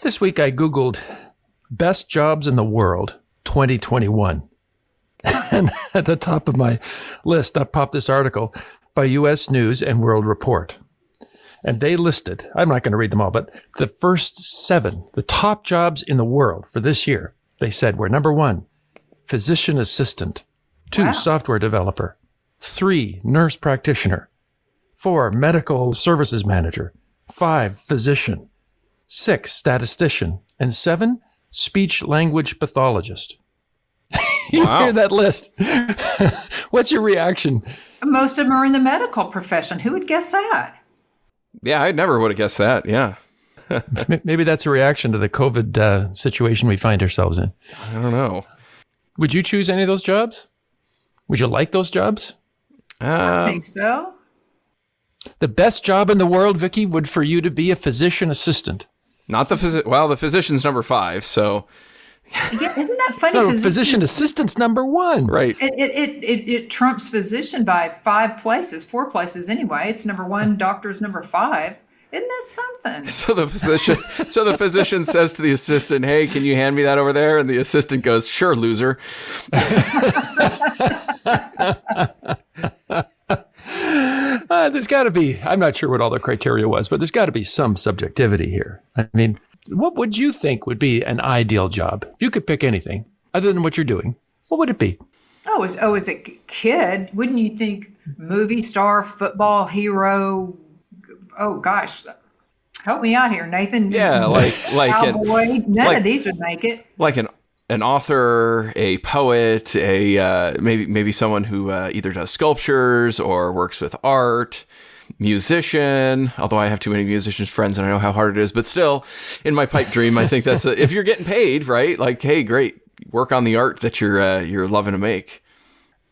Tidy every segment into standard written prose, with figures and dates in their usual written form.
This week I Googled best jobs in the world 2021. And at the top of my list, up popped this article by U.S. News and World Report. And they listed, I'm not going to read them all, but the first 7, the top jobs in the world for this year, they said were number 1, physician assistant, 2, software developer, 3, nurse practitioner, 4, medical services manager, 5, physician, 6, statistician, and 7, speech language pathologist. You hear that list. What's your reaction? Most of them are in the medical profession. Who would guess that? Yeah, I never would have guessed that. Yeah. Maybe that's a reaction to the COVID situation we find ourselves in. I don't know. Would you choose any of those jobs? Would you like those jobs? I think so. The best job in the world, Vicki, would for you to be a physician assistant. Not the physician. Well, the physician's number 5, so... Yeah, isn't that funny? No, physician assistant's number 1. Right. It trumps physician by 4 places anyway. It's number 1, doctor's number 5. Isn't that something? So the physician says to the assistant, "Hey, can you hand me that over there?" And the assistant goes, "Sure, loser." There's got to be, I'm not sure what all the criteria was, but there's got to be some subjectivity here. I mean, what would you think would be an ideal job? If you could pick anything other than what you're doing, what would it be? As a kid, wouldn't you think movie star, football hero? Oh gosh, help me out here, Nathan. Yeah, like cowboy. None of these would make it. Like an author, a poet, maybe someone who either does sculptures or works with art. Musician, although I have too many musicians friends and I know how hard it is, but still, in my pipe dream, I think that's if you're getting paid, right? Like, hey, great, work on the art that you're loving to make.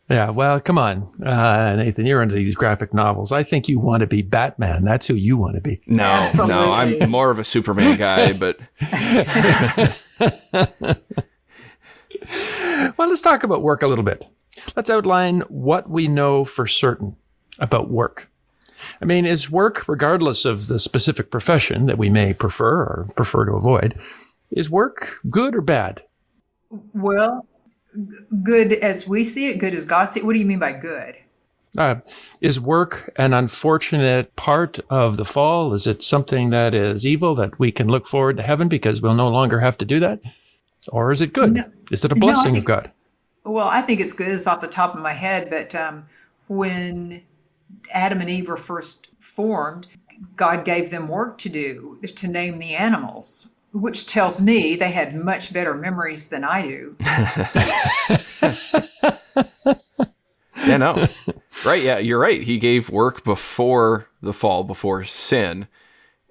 Yeah, well, come on, Nathan, you're into these graphic novels. I think you want to be Batman. That's who you want to be. No, I'm more of a Superman guy, but. Well, let's talk about work a little bit. Let's outline what we know for certain about work. I mean, is work, regardless of the specific profession that we may prefer or prefer to avoid, is work good or bad? Well, good as we see it, good as God sees it. What do you mean by good? Is work an unfortunate part of the fall? Is it something that is evil that we can look forward to heaven because we'll no longer have to do that? Or is it good? No, is it a blessing of God? Well, I think it's good. It's off the top of my head, but when Adam and Eve were first formed, God gave them work to do, to name the animals, which tells me they had much better memories than I do. Yeah, no. Right, yeah, you're right. He gave work before the fall, before sin.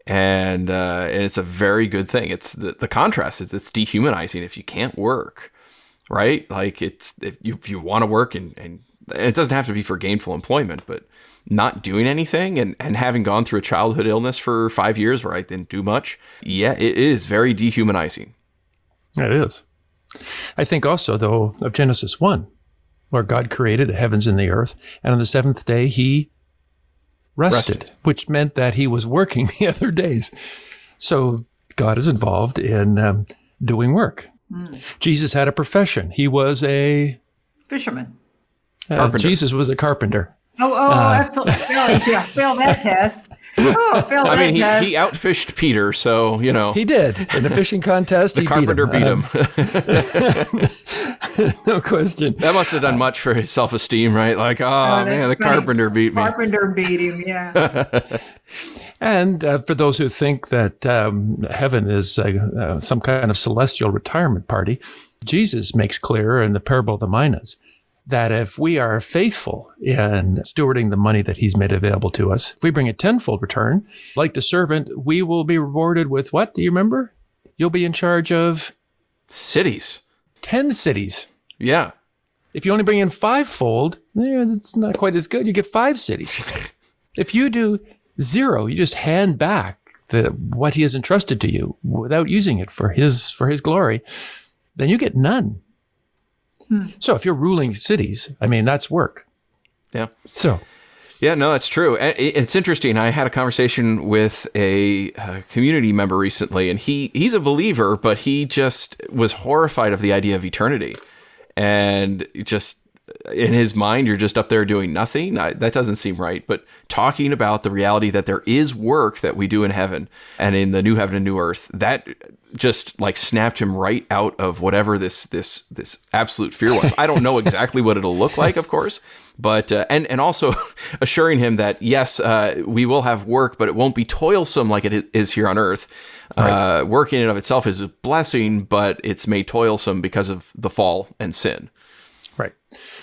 And it's a very good thing. It's the contrast is it's dehumanizing if you can't work, right? Like if you want to work and it doesn't have to be for gainful employment, but not doing anything and having gone through a childhood illness for 5 years where I didn't do much. Yeah, it is very dehumanizing. It is. I think also, though, of Genesis 1, where God created the heavens and the earth, and on the 7th day, he rested, which meant that he was working the other days. So God is involved in doing work. Jesus had a profession. He was a fisherman. Jesus was a carpenter. Absolutely. Failed that test. He outfished Peter, so, you know. He did. In the fishing contest, the carpenter beat him. No question. That must have done much for his self-esteem, right? Like, man, the carpenter beat me. Carpenter beat him, yeah. And for those who think that heaven is some kind of celestial retirement party, Jesus makes clear in the parable of the minas that if we are faithful in stewarding the money that he's made available to us, if we bring a tenfold return, like the servant, we will be rewarded with what? Do you remember? You'll be in charge of cities. 10 cities. Yeah. If you only bring in fivefold, it's not quite as good. You get 5 cities. If you do 0, you just hand back what he has entrusted to you without using it for his glory, then you get none. So if you're ruling cities, I mean, that's work. Yeah. So Yeah, no, that's true. And it's interesting. I had a conversation with a community member recently, and he's a believer, but he just was horrified of the idea of eternity. And just in his mind, you're just up there doing nothing. That doesn't seem right. But talking about the reality that there is work that we do in heaven and in the new heaven and new earth, that just like snapped him right out of whatever this absolute fear was. I don't know exactly what it'll look like, of course, but and also assuring him that yes, we will have work, but it won't be toilsome like it is here on earth. Right. Work in and of itself is a blessing, but it's made toilsome because of the fall and sin. Right.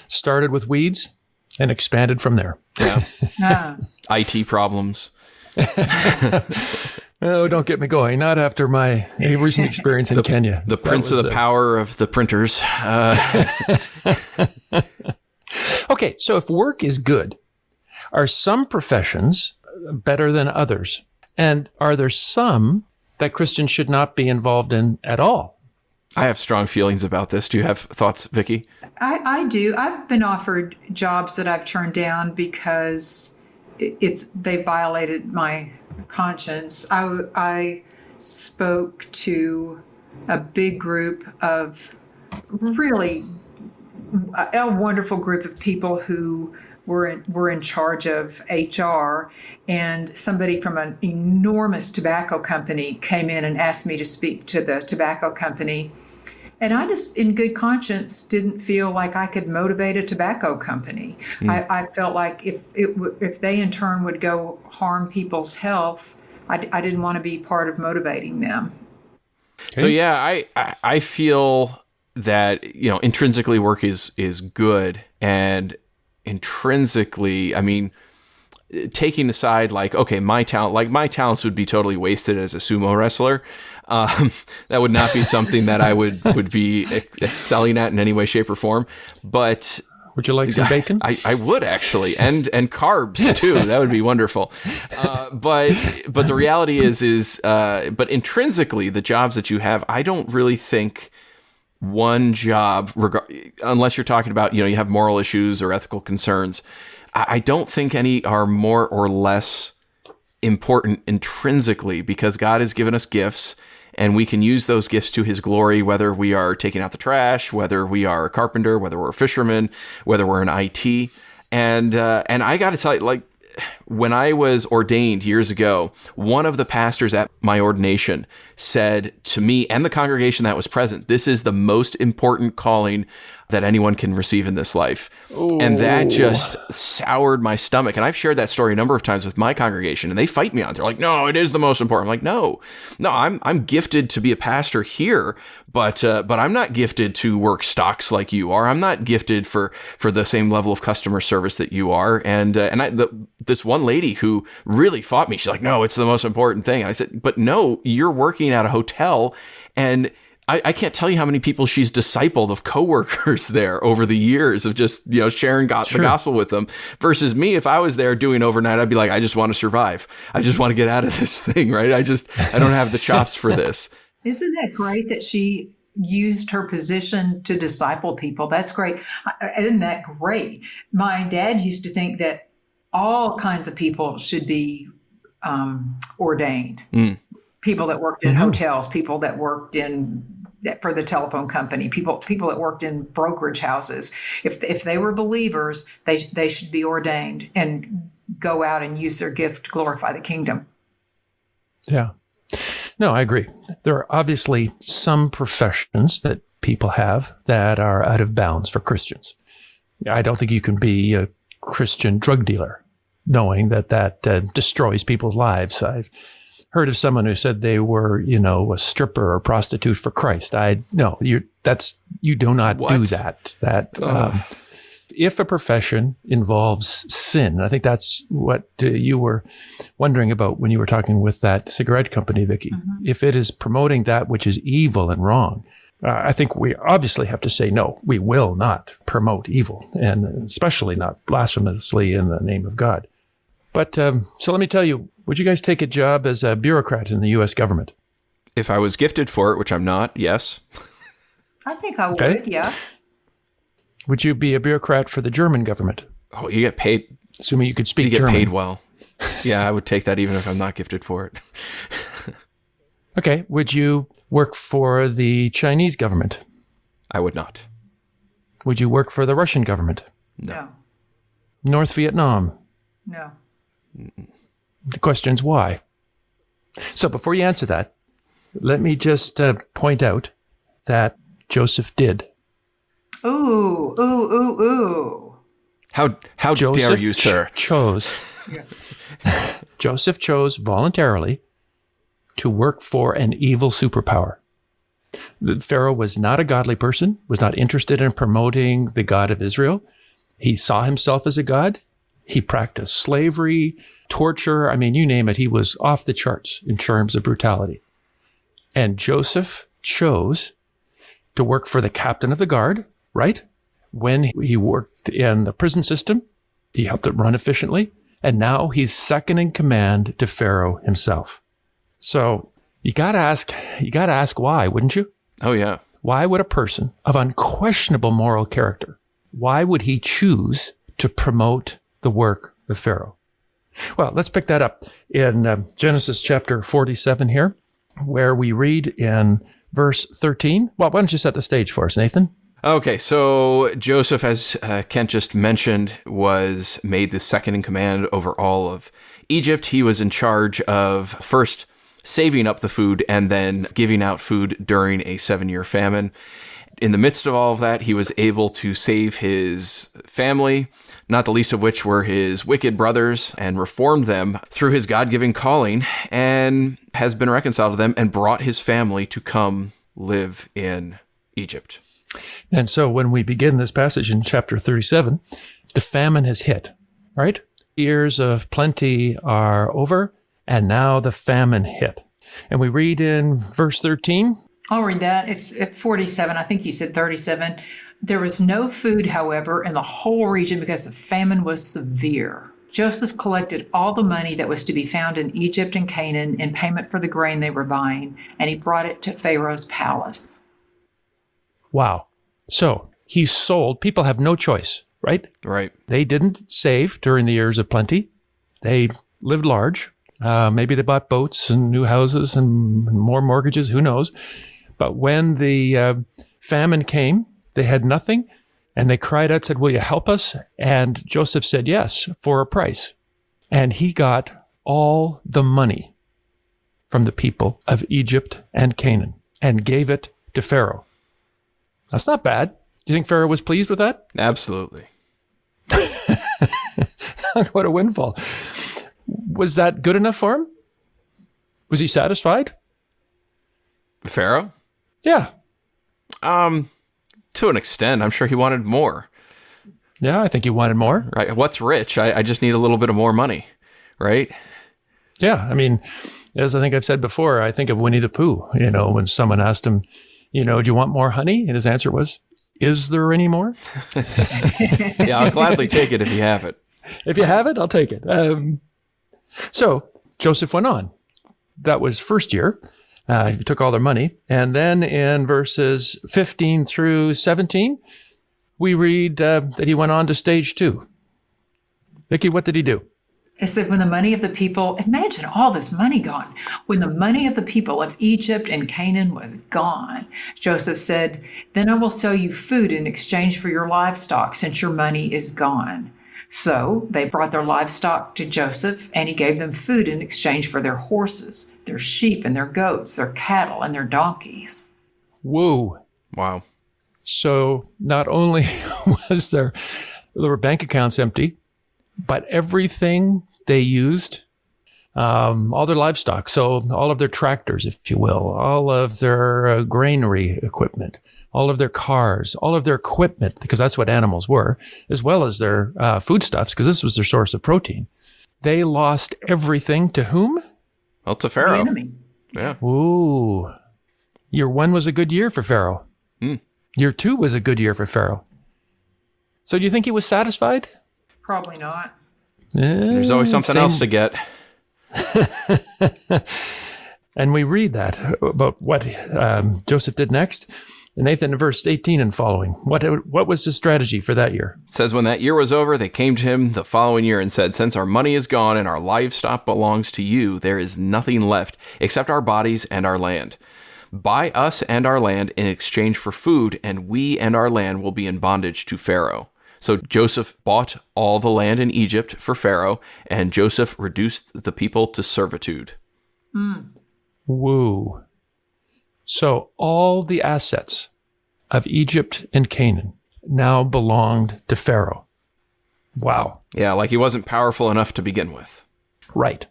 Started with weeds and expanded from there. Yeah. IT problems. Oh, don't get me going. Not after my recent experience in Kenya. The prince of the power of the printers. Okay, so if work is good, are some professions better than others? And are there some that Christians should not be involved in at all? I have strong feelings about this. Do you have thoughts, Vicki? I do. I've been offered jobs that I've turned down because they violated my conscience. I spoke to a big group of really a wonderful group of people who were in charge of HR, and somebody from an enormous tobacco company came in and asked me to speak to the tobacco company. And I just, in good conscience, didn't feel like I could motivate a tobacco company. I felt like if they in turn would go harm people's health, I didn't want to be part of motivating them. Okay. So yeah, I feel that intrinsically work is good, and intrinsically, I mean, taking aside like, okay, my talents would be totally wasted as a sumo wrestler. That would not be something that I would be excelling at in any way, shape, or form. But would you like some bacon? I would actually, and carbs too. That would be wonderful. But the reality is, but intrinsically, the jobs that you have, I don't really think one job, unless you're talking about, you have moral issues or ethical concerns, I don't think any are more or less important intrinsically, because God has given us gifts and we can use those gifts to his glory, whether we are taking out the trash, whether we are a carpenter, whether we're a fisherman, whether we're in IT. And I got to tell you, like, when I was ordained years ago, one of the pastors at my ordination said to me and the congregation that was present, this is the most important calling that anyone can receive in this life. Ooh. And that just soured my stomach. And I've shared that story a number of times with my congregation, and they fight me on it. They're like, no, it is the most important. I'm like, no, I'm gifted to be a pastor here, but I'm not gifted to work stocks like you are. I'm not gifted for the same level of customer service that you are. And this one lady who really fought me, she's like, no, it's the most important thing. And I said, but no, you're working at a hotel, and I can't tell you how many people she's discipled of coworkers there over the years of just, sharing the gospel with them, versus me. If I was there doing overnight, I'd be like, I just want to survive. I just want to get out of this thing, right? I don't have the chops for this. Isn't that great that she used her position to disciple people? That's great. Isn't that great? My dad used to think that all kinds of people should be ordained. People that worked in hotels, people that worked for the telephone company, people that worked in brokerage houses. If they were believers, they should be ordained and go out and use their gift to glorify the kingdom. Yeah. No, I agree. There are obviously some professions that people have that are out of bounds for Christians. I don't think you can be a Christian drug dealer knowing that destroys people's lives. I've heard of someone who said they were, a stripper or prostitute for Christ. You do not do that. If a profession involves sin, I think that's what you were wondering about when you were talking with that cigarette company, Vicki. Mm-hmm. If it is promoting that which is evil and wrong, I think we obviously have to say, no, we will not promote evil, and especially not blasphemously in the name of God. But so let me tell you, would you guys take a job as a bureaucrat in the U.S. government? If I was gifted for it, which I'm not, yes. I think I would, yeah. Would you be a bureaucrat for the German government? Oh, you get paid assuming you could speak You get German. paid well. Yeah, I would take that even if I'm not gifted for it. Okay. Would you work for the Chinese government? I would not. Would you work for the Russian government? No. North Vietnam? No. The question's why. So before you answer that, let me just point out that Joseph did. Ooh, ooh, ooh, ooh. How dare you, sir? Chose. Joseph chose voluntarily to work for an evil superpower. The Pharaoh was not a godly person, was not interested in promoting the God of Israel. He saw himself as a god. He practiced slavery, torture. I mean, you name it. He was off the charts in terms of brutality. And Joseph chose to work for the captain of the guard, right? When he worked in the prison system, he helped it run efficiently. And now he's second in command to Pharaoh himself. So you got to ask why, wouldn't you? Oh, yeah. Why would a person of unquestionable moral character, why would he choose to promote the work of Pharaoh? Well, let's pick that up in Genesis chapter 47 here, where we read in verse 13. Well, why don't you set the stage for us, Nathan? Okay, so Joseph, as Kent just mentioned, was made the second in command over all of Egypt. He was in charge of first saving up the food and then giving out food during a 7-year famine. In the midst of all of that, he was able to save his family, not the least of which were his wicked brothers, and reformed them through his God-given calling, and has been reconciled to them and brought his family to come live in Egypt. And so when we begin this passage in chapter 37, the famine has hit, right? Years of plenty are over, and now the famine hit. And we read in verse 13. I'll read that. It's at 47. I think you said 37. There was no food, however, in the whole region because the famine was severe. Joseph collected all the money that was to be found in Egypt and Canaan in payment for the grain they were buying, and he brought it to Pharaoh's palace. Wow. So he sold. People have no choice, right? Right. They didn't save during the years of plenty. They lived large. Maybe they bought boats and new houses and more mortgages. Who knows? But when the famine came, they had nothing. And they cried out, said, "Will you help us?" And Joseph said, "Yes, for a price." And he got all the money from the people of Egypt and Canaan and gave it to Pharaoh. That's not bad. Do you think Pharaoh was pleased with that? Absolutely. What a windfall. Was that good enough for him? Was he satisfied? Pharaoh? Yeah. To an extent, I'm sure he wanted more. Yeah, I think he wanted more. Right? What's rich? I just need a little bit of more money, right? Yeah, I mean, as I think I've said before, I think of Winnie the Pooh, when someone asked him, do you want more honey? And his answer was, is there any more? Yeah, I'll gladly take it if you have it. If you have it, I'll take it. So Joseph went on. That was first year. He took all their money. And then in verses 15 through 17, we read that he went on to stage 2. Vicki, what did he do? It said, when the money of the people, imagine all this money gone. When the money of the people of Egypt and Canaan was gone, Joseph said, then I will sell you food in exchange for your livestock, since your money is gone. So they brought their livestock to Joseph, and he gave them food in exchange for their horses, their sheep and their goats, their cattle and their donkeys. Whoa. Wow. So not only there were bank accounts empty, but everything they used, all their livestock, so all of their tractors, if you will, all of their granary equipment, all of their cars, all of their equipment, because that's what animals were, as well as their foodstuffs, because this was their source of protein. They lost everything to whom? Well, to Pharaoh. The enemy. Yeah. Ooh. Year 1 was a good year for Pharaoh. Year 2 was a good year for Pharaoh. So do you think he was satisfied? Probably not. There's always something else to get. And we read that about what Joseph did next Nathan, in verse 18 and following, what was the strategy for that year? It says, when that year was over, they came to him the following year and said, since our money is gone and our livestock belongs to you, there is nothing left except our bodies and our land. Buy us and our land in exchange for food, and we and our land will be in bondage to Pharaoh. So Joseph bought all the land in Egypt for Pharaoh, and Joseph reduced the people to servitude. Woo. So all the assets of Egypt and Canaan now belonged to Pharaoh. Wow. Yeah, like he wasn't powerful enough to begin with. Right.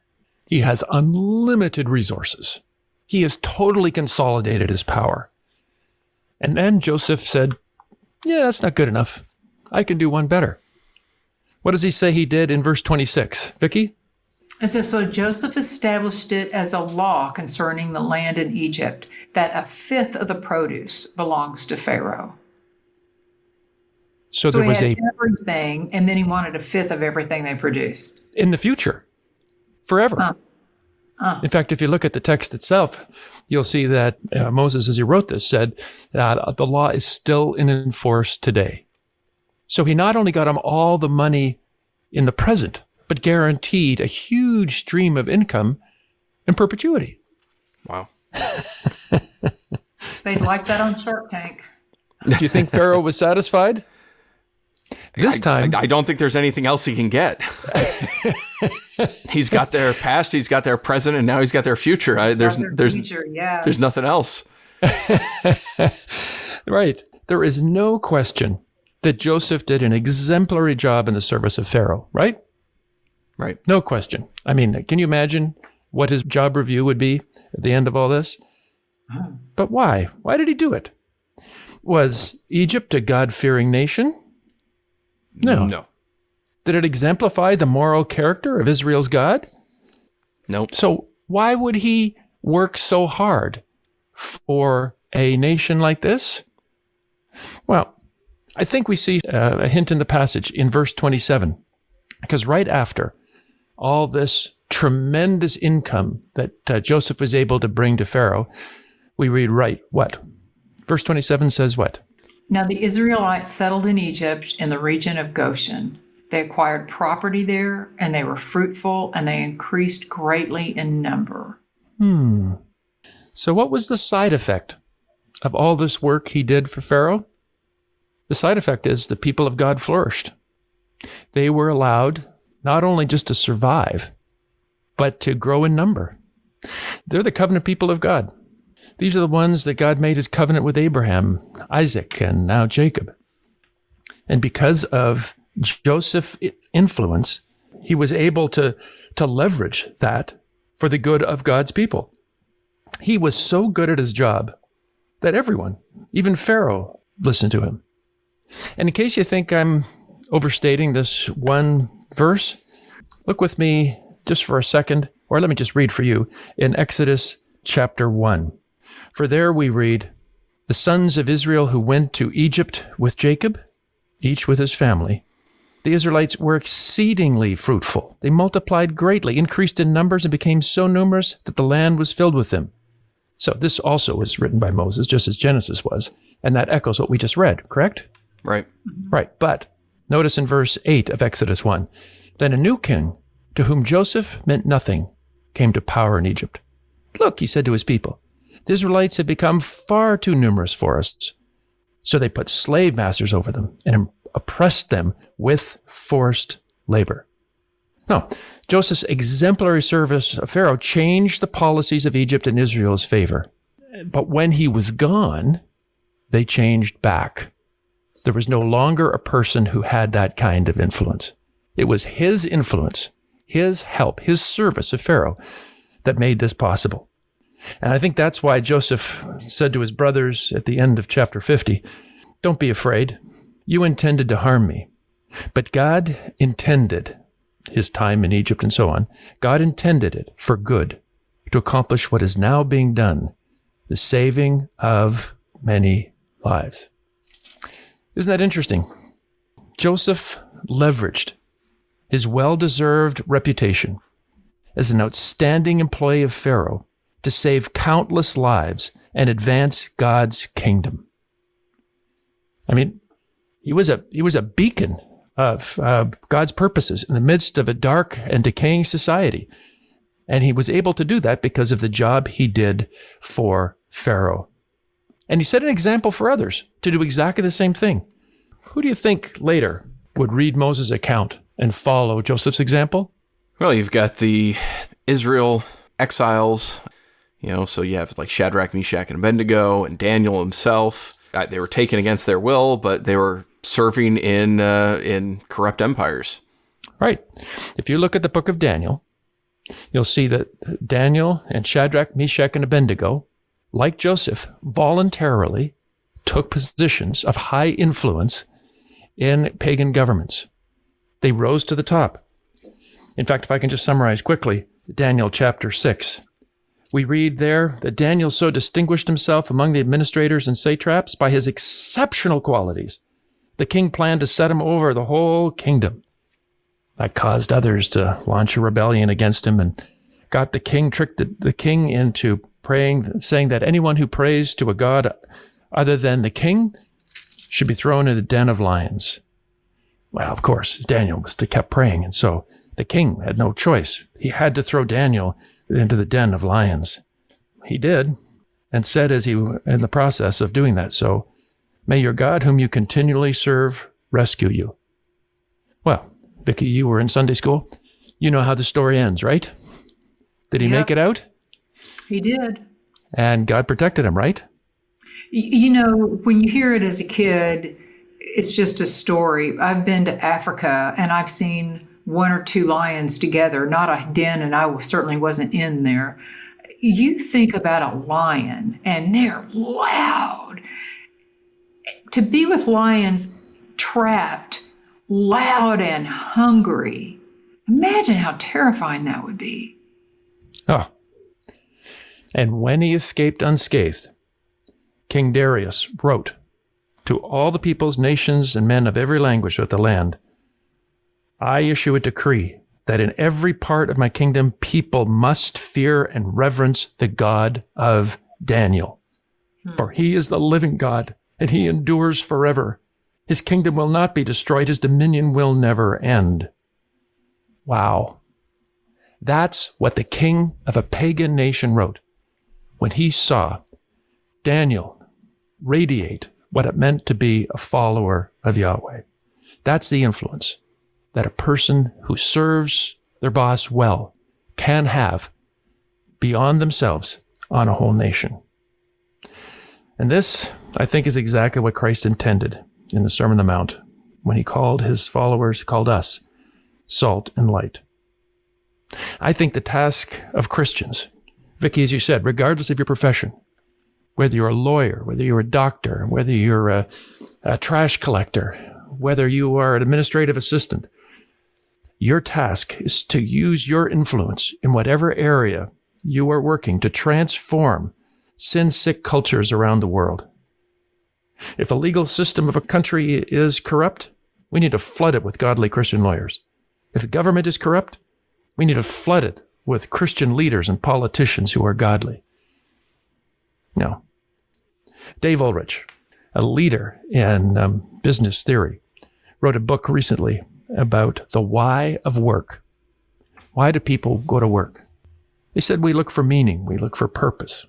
He has unlimited resources. He has totally consolidated his power. And then Joseph said, yeah, that's not good enough. I can do one better. What does he say he did in verse 26? Vicki? It says, so Joseph established it as a law concerning the land in Egypt, that a fifth of the produce belongs to Pharaoh. So there he was had everything, and then he wanted a fifth of everything they produced. in the future, forever. In fact, if you look at the text itself, you'll see that Moses, as he wrote this, said that the law is still in force today. So he not only got him all the money in the present, but guaranteed a huge stream of income in perpetuity. Wow. They'd like that on Shark Tank. Do you think Pharaoh was satisfied? This time, I don't think there's anything else he can get. He's got their past, he's got their present, and now he's got their future. There's nothing else. Right. There is no question that Joseph did an exemplary job in the service of Pharaoh, right? Right. No question. I mean, can you imagine what his job review would be at the end of all this? But why? Why did he do it? Was Egypt a God-fearing nation? No. Did it exemplify the moral character of Israel's God? Nope. So why would he work so hard for a nation like this? Well, I think we see a hint in the passage in verse 27, because right after all this tremendous income that Joseph was able to bring to Pharaoh, we read what? Verse 27 says what? Now the Israelites settled in Egypt in the region of Goshen. They acquired property there, and they were fruitful, and they increased greatly in number. So what was the side effect of all this work he did for Pharaoh? The side effect is the people of God flourished. They were allowed not only just to survive, but to grow in number. They're the covenant people of God. These are the ones that God made his covenant with Abraham, Isaac, and now Jacob. And because of Joseph's influence, he was able to leverage that for the good of God's people. He was so good at his job that everyone, even Pharaoh, listened to him. And in case you think I'm overstating this one verse, look with me just for a second, or let me just read for you in Exodus chapter 1. For there we read, the sons of Israel who went to Egypt with Jacob, each with his family, the Israelites were exceedingly fruitful. They multiplied greatly, increased in numbers, and became so numerous that the land was filled with them. So this also was written by Moses, just as Genesis was, and that echoes what we just read, correct? Right. Right, but notice in verse 8 of Exodus 1, then a new king, to whom Joseph meant nothing, came to power in Egypt. Look, he said to his people, the Israelites have become far too numerous for us. So they put slave masters over them and oppressed them with forced labor. Now, Joseph's exemplary service of Pharaoh changed the policies of Egypt in Israel's favor. But when he was gone, they changed back. There was no longer a person who had that kind of influence. It was his influence, his help, his service of Pharaoh that made this possible. And I think that's why Joseph said to his brothers at the end of chapter 50, don't be afraid. You intended to harm me, but God intended his time in Egypt and so on. God intended it for good to accomplish what is now being done, the saving of many lives. Isn't that interesting? Joseph leveraged his well-deserved reputation as an outstanding employee of Pharaoh to save countless lives and advance God's kingdom. I mean, he was a beacon of God's purposes in the midst of a dark and decaying society. And he was able to do that because of the job he did for Pharaoh. And he set an example for others to do exactly the same thing. Who do you think later would read Moses' account and follow Joseph's example? Well, you've got the Israel exiles, so you have like Shadrach, Meshach, and Abednego, and Daniel himself. They were taken against their will, but they were serving in corrupt empires. Right. If you look at the book of Daniel, you'll see that Daniel and Shadrach, Meshach, and Abednego, like Joseph, voluntarily took positions of high influence in pagan governments. They rose to the top. In fact, if I can just summarize quickly, Daniel chapter 6, we read there that Daniel so distinguished himself among the administrators and satraps by his exceptional qualities. The king planned to set him over the whole kingdom. That caused others to launch a rebellion against him and tricked the king into praying, saying that anyone who prays to a god other than the king should be thrown into the den of lions. Well, of course, Daniel must have kept praying, and so the king had no choice. He had to throw Daniel into the den of lions. He did, and said as he, in the process of doing that, so, may your God, whom you continually serve, rescue you. Well, Vicki, you were in Sunday school. You know how the story ends, right? Did he make it out? He did. And God protected him, right? When you hear it as a kid, it's just a story. I've been to Africa and I've seen one or two lions together, not a den, and I certainly wasn't in there. You think about a lion and they're loud. To be with lions trapped, loud and hungry, imagine how terrifying that would be. Oh. And when he escaped unscathed, King Darius wrote to all the peoples, nations, and men of every language of the land, I issue a decree that in every part of my kingdom, people must fear and reverence the God of Daniel. For he is the living God, and he endures forever. His kingdom will not be destroyed. His dominion will never end. Wow. That's what the king of a pagan nation wrote when he saw Daniel radiate what it meant to be a follower of Yahweh. That's the influence that a person who serves their boss well can have beyond themselves on a whole nation. And this, I think, is exactly what Christ intended in the Sermon on the Mount when he called his followers, called us, salt and light. I think the task of Christians, Vicki, as you said, regardless of your profession, whether you're a lawyer, whether you're a doctor, whether you're a trash collector, whether you are an administrative assistant, your task is to use your influence in whatever area you are working to transform sin-sick cultures around the world. If the legal system of a country is corrupt, we need to flood it with godly Christian lawyers. If the government is corrupt, we need to flood it with Christian leaders and politicians who are godly. Now, Dave Ulrich, a leader in business theory, wrote a book recently about the why of work. Why do people go to work? They said we look for meaning, we look for purpose.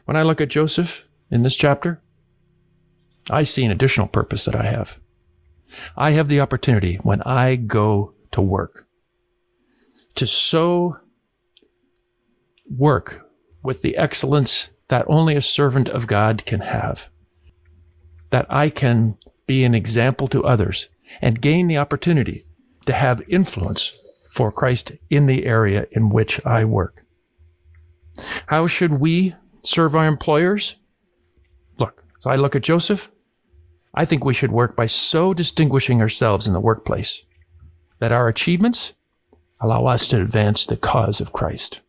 When I look at Joseph in this chapter, I see an additional purpose that I have. I have the opportunity when I go to work to so work with the excellence that only a servant of God can have, that I can be an example to others and gain the opportunity to have influence for Christ in the area in which I work. How should we serve our employers? Look, as I look at Joseph, I think we should work by so distinguishing ourselves in the workplace that our achievements allow us to advance the cause of Christ.